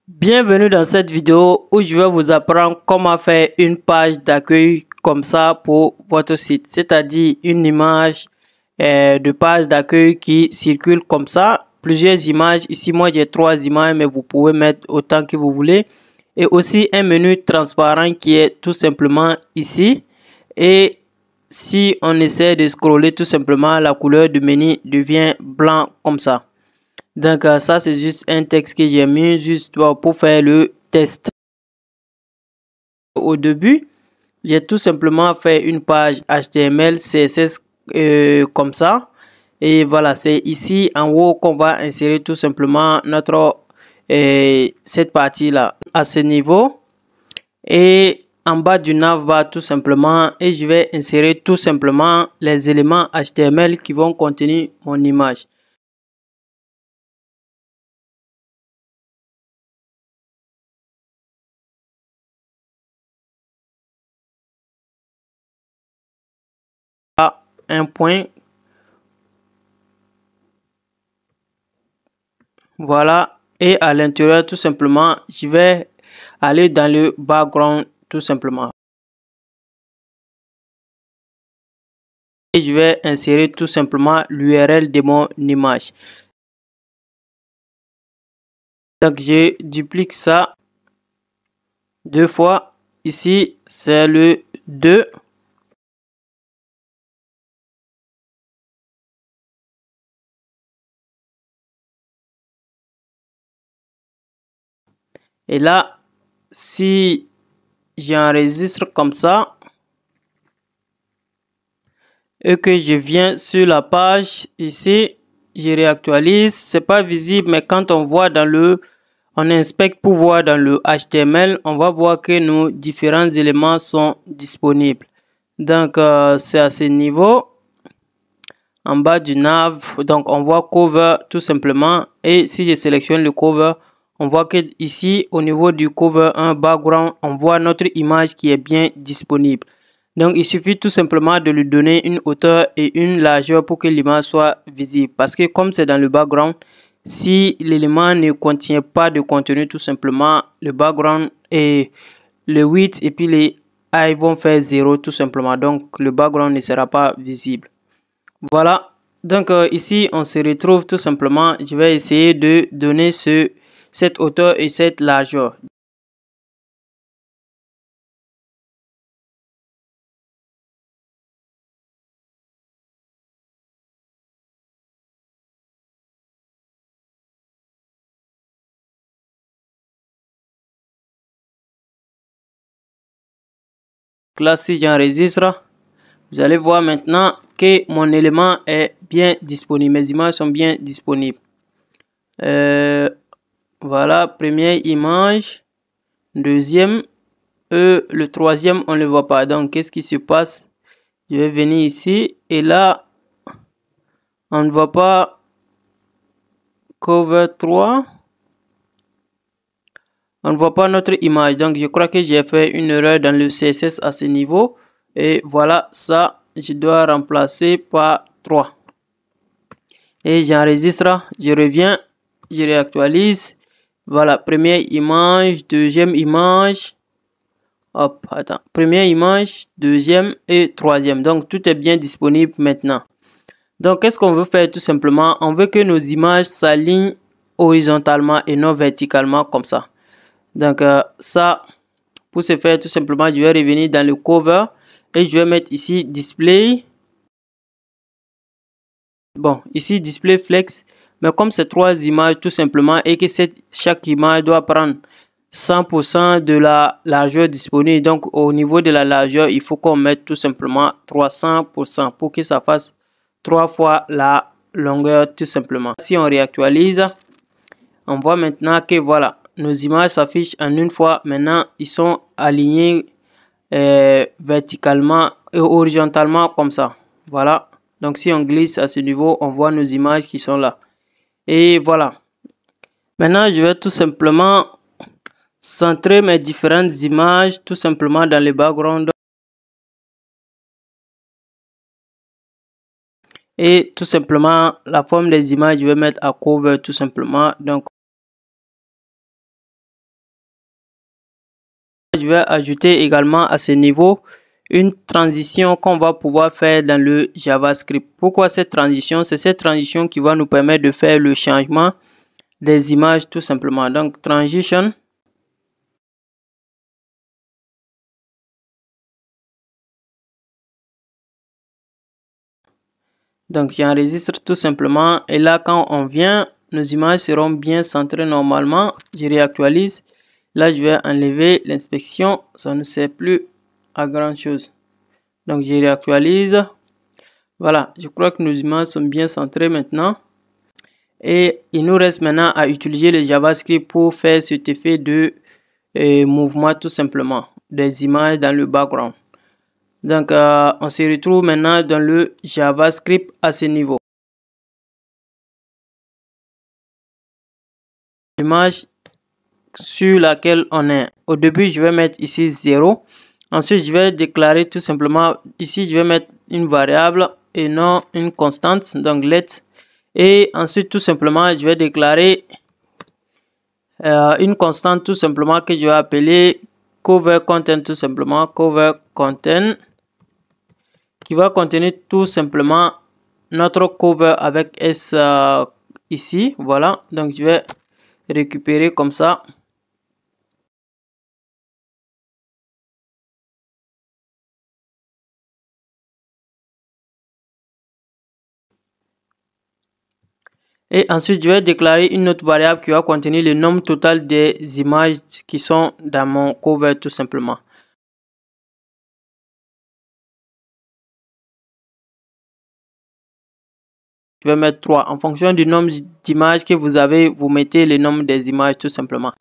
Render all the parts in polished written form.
Bienvenue dans cette vidéo où je vais vous apprendre comment faire une page d'accueil comme ça pour votre site, c'est-à-dire une image de page d'accueil qui circule comme ça, plusieurs images. Ici moi j'ai 3 images, mais vous pouvez mettre autant que vous voulez, et aussi un menu transparent qui est tout simplement ici. Et si on essaie de scroller, tout simplement la couleur du menu devient blanc comme ça. Donc ça c'est juste un texte que j'ai mis juste pour faire le test. Au début, j'ai tout simplement fait une page HTML, CSS comme ça. Et voilà, c'est ici en haut qu'on va insérer tout simplement notre cette partie-là à ce niveau. Et en bas du navbar tout simplement, et je vais insérer tout simplement les éléments HTML qui vont contenir mon image. Un point, voilà, et à l'intérieur tout simplement je vais aller dans le background tout simplement et je vais insérer tout simplement l'URL de mon image. Donc je duplique ça 2 fois, ici c'est le 2. Et là, si j'enregistre comme ça et que je viens sur la page ici, je réactualise, c'est pas visible, mais quand on voit dans on inspecte pour voir dans le HTML, on va voir que nos différents éléments sont disponibles. Donc c'est à ce niveau, en bas du nav, donc on voit cover tout simplement, et si je sélectionne le cover, on voit que ici au niveau du cover un background, on voit notre image qui est bien disponible. Donc il suffit tout simplement de lui donner une hauteur et une largeur pour que l'image soit visible, parce que comme c'est dans le background, si l'élément ne contient pas de contenu, tout simplement le background et le width et puis les height vont faire 0 tout simplement, donc le background ne sera pas visible. Voilà, donc ici on se retrouve tout simplement, je vais essayer de donner cette hauteur et cette largeur. Là si j'enregistre, vous allez voir maintenant que mon élément est bien disponible, mes images sont bien disponibles. Voilà, première image, deuxième, le troisième on ne le voit pas. Donc qu'est-ce qui se passe? Je vais venir ici et là on ne voit pas cover 3. On ne voit pas notre image, donc je crois que j'ai fait une erreur dans le CSS à ce niveau. Et voilà, ça je dois remplacer par 3. Et j'enregistre, je reviens, je réactualise. Voilà, première image, deuxième image. Hop, attends, première image, deuxième et troisième. Donc tout est bien disponible maintenant. Donc qu'est-ce qu'on veut faire tout simplement? On veut que nos images s'alignent horizontalement et non verticalement comme ça. Donc ça, pour ce faire tout simplement, je vais revenir dans le cover et je vais mettre ici display. Bon, ici display flex, mais comme c'est 3 images tout simplement et que chaque image doit prendre 100% de la largeur disponible, donc au niveau de la largeur, il faut qu'on mette tout simplement 300% pour que ça fasse 3 fois la longueur tout simplement. Si on réactualise, on voit maintenant que voilà, nos images s'affichent en une fois. Maintenant, ils sont alignés verticalement et horizontalement comme ça. Voilà. Donc, si on glisse à ce niveau, on voit nos images qui sont là. Et voilà. Maintenant, je vais tout simplement centrer mes différentes images tout simplement dans le background. Et tout simplement, la forme des images, je vais mettre à cover tout simplement. Donc, je vais ajouter également à ce niveau une transition qu'on va pouvoir faire dans le JavaScript. Pourquoi cette transition? C'est cette transition qui va nous permettre de faire le changement des images tout simplement. Donc, transition. Donc, j'enregistre tout simplement. Et là, quand on vient, nos images seront bien centrées normalement. Je réactualise. Là, je vais enlever l'inspection. Ça ne sert plus à grand chose. Donc, je réactualise. Voilà, je crois que nos images sont bien centrées maintenant. Et il nous reste maintenant à utiliser le JavaScript pour faire cet effet de mouvement tout simplement des images dans le background. Donc, on se retrouve maintenant dans le JavaScript à ce niveau. L'image sur laquelle on est. Au début, je vais mettre ici 0. Ensuite, je vais déclarer tout simplement, ici, je vais mettre une variable et non une constante, donc let. Et ensuite, tout simplement, je vais déclarer une constante tout simplement que je vais appeler cover content tout simplement, cover content, qui va contenir tout simplement notre cover avec S ici. Voilà, donc je vais récupérer comme ça. Et ensuite, je vais déclarer une autre variable qui va contenir le nombre total des images qui sont dans mon cover tout simplement. Je vais mettre 3. En fonction du nombre d'images que vous avez, vous mettez le nombre des images tout simplement.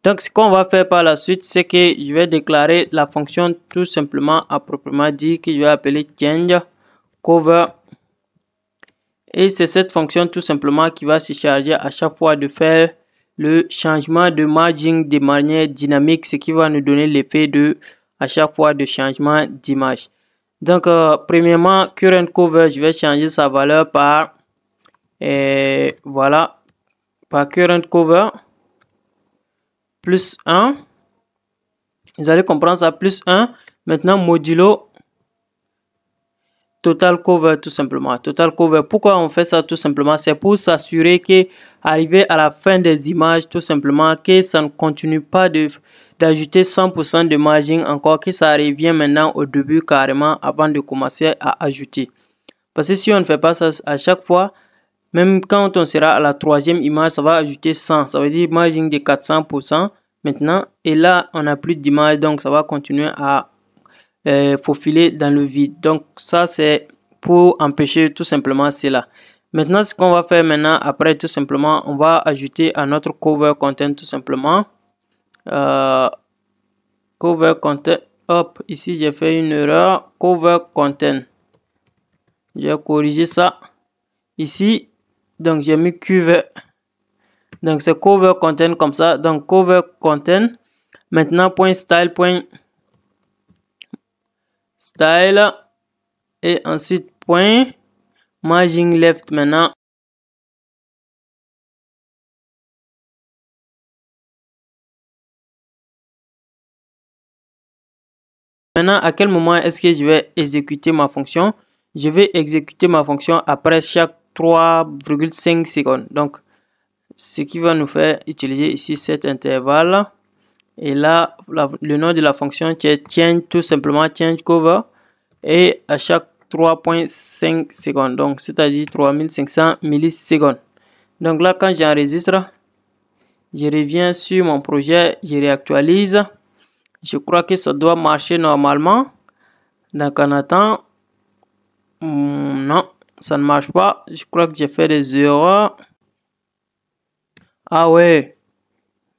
Donc, ce qu'on va faire par la suite, c'est que je vais déclarer la fonction tout simplement à proprement dit que je vais appeler change cover. Et c'est cette fonction tout simplement qui va se charger à chaque fois de faire le changement de margin de manière dynamique, ce qui va nous donner l'effet de à chaque fois de changement d'image. Donc, premièrement, current cover, je vais changer sa valeur par voilà, par current cover plus 1. Vous allez comprendre ça, plus 1. Maintenant, modulo total cover tout simplement. Total cover, pourquoi on fait ça tout simplement? C'est pour s'assurer que arrivé à la fin des images tout simplement que ça ne continue pas d'ajouter 100% de margin encore, que ça revient maintenant au début carrément avant de commencer à ajouter. Parce que si on ne fait pas ça à chaque fois, même quand on sera à la troisième image, ça va ajouter 100. Ça veut dire margin de 400% maintenant. Et là, on n'a plus d'image, donc ça va continuer à faufiler dans le vide. Donc ça, c'est pour empêcher tout simplement cela. Maintenant, ce qu'on va faire maintenant, après tout simplement, on va ajouter à notre cover content tout simplement. Cover content. Hop, ici j'ai fait une erreur. Cover content. J'ai corrigé ça. Ici, donc j'ai mis cover. Donc c'est cover content comme ça. Donc cover content. Maintenant, point style, style. Et ensuite, point margin left maintenant. Maintenant, à quel moment est-ce que je vais exécuter ma fonction? Je vais exécuter ma fonction après chaque 3,5 secondes. Donc, ce qui va nous faire utiliser ici cet intervalle. Et là, le nom de la fonction c'est change, tout simplement change cover. Et à chaque 3,5 secondes. Donc, c'est-à-dire 3500 millisecondes. Donc là, quand j'enregistre, je reviens sur mon projet, je réactualise. Je crois que ça doit marcher normalement. Donc en attendant, non, ça ne marche pas. Je crois que j'ai fait des erreurs. Ah ouais,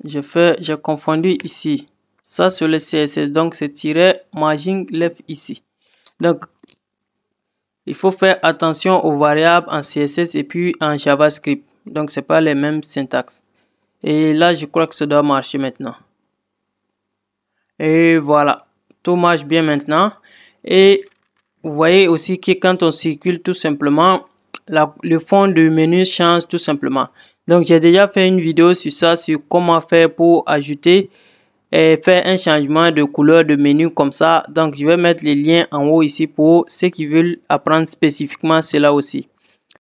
j'ai confondu ici. Ça sur le CSS, donc c'est tiret margin left ici. Donc il faut faire attention aux variables en CSS et puis en JavaScript. Donc c'est pas les mêmes syntaxes. Et là, je crois que ça doit marcher maintenant. Et voilà, tout marche bien maintenant. Et vous voyez aussi que quand on circule tout simplement, le fond du menu change tout simplement. Donc j'ai déjà fait une vidéo sur ça, sur comment faire pour ajouter faire un changement de couleur de menu comme ça. Donc je vais mettre les liens en haut ici pour ceux qui veulent apprendre spécifiquement cela aussi.